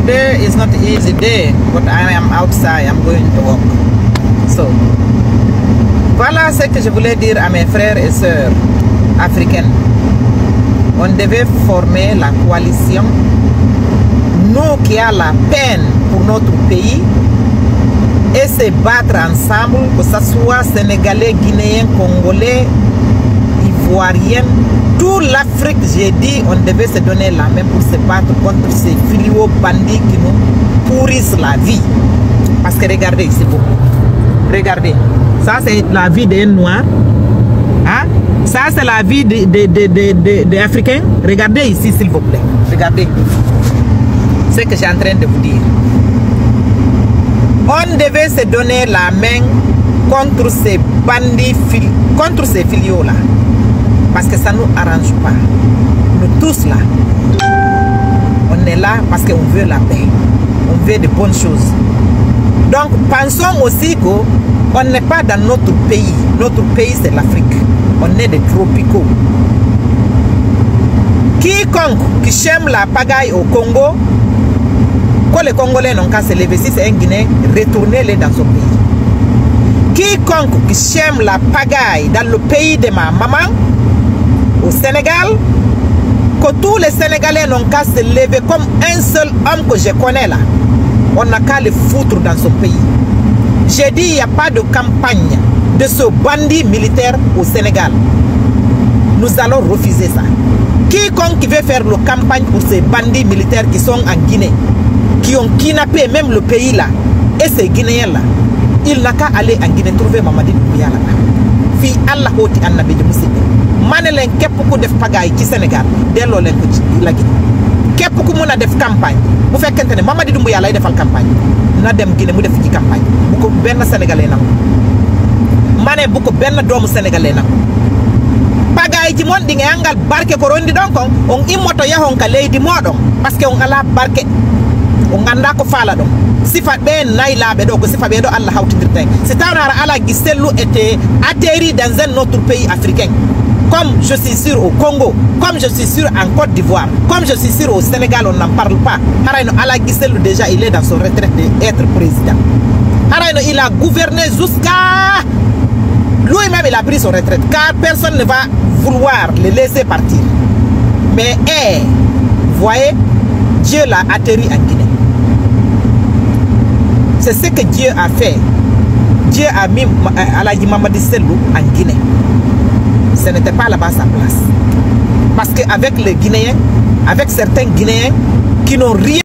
Today is not an easy day, but I am outside, I'm going to work. So, voilà ce que je voulais dire à mes frères et sœurs africaines. On devait former la coalition. Nous qui avons la peine pour notre pays et se battre ensemble, que ce soit sénégalais, guinéens, congolais, ivoiriens, toute l'Afrique, j'ai dit, on devait se donner la main pour se battre contre ces fléaux bandits qui nous pourrissent la vie. Parce que regardez, c'est beau. Regardez, ça c'est la vie des Noirs. Hein? Ça c'est la vie des Africains. Regardez ici, s'il vous plaît. Regardez ce que je suis en train de vous dire. On devait se donner la main contre ces bandits, contre ces fléaux-là. Parce que ça ne nous arrange pas. Nous tous là, on est là parce qu'on veut la paix. On veut de bonnes choses. Donc pensons aussi qu'on n'est pas dans notre pays. Notre pays c'est l'Afrique. On est des tropicaux. Quiconque qui aime la pagaille au Congo, quand les Congolais n'ont qu'à se lever, si c'est un Guinéen, retournez-les dans son pays. Quiconque qui aime la pagaille dans le pays de ma maman, au Sénégal, que tous les Sénégalais n'ont qu'à se lever comme un seul homme que je connais là. On n'a qu'à le foutre dans son pays. J'ai dit il n'y a pas de campagne de ce bandit militaire au Sénégal. Nous allons refuser ça. Quiconque veut faire la campagne pour ces bandits militaires qui sont en Guinée, qui ont kidnappé même le pays là, et ces Guinéens là, il n'a qu'à aller en Guinée trouver Mamadi Doumbouya là. Fi Allah hoti annabi de musibe. Manelen kep ku def pagaay ci Sénégal delloo leen ko ci la Guinée. Képp ku mun a def campagne bu fekkente ne Mamadi Doumbouya lay defal campagne na dem Guinée mu def ci campagne bu ko benn sénégalais nangu. Ma ne bu ko benn doomu sénégalais nangu. Pagaay ci mon di nga angal barke ko rondi donc on immoto yahon ka leydi modon parce que on ala barke on ganda ko fala dom sifa be nay labe do ko sifa be do Allah hawtidirte c'est tanara ala giselu était atterri dans un autre pays africain. Comme je suis sûr au Congo, comme je suis sûr en Côte d'Ivoire, comme je suis sûr au Sénégal, on n'en parle pas. Haraino Ala Giselu déjà, il est dans son retraite d'être président. Haraino, il a gouverné jusqu'à... Lui-même, il a pris son retraite, car personne ne va vouloir le laisser partir. Mais, voyez, Dieu l'a atterri en Guinée. C'est ce que Dieu a fait. Dieu a mis Aladji Mamadi Selou en Guinée. Ce n'était pas là-bas sa place. Parce qu'avec les Guinéens, avec certains Guinéens qui n'ont rien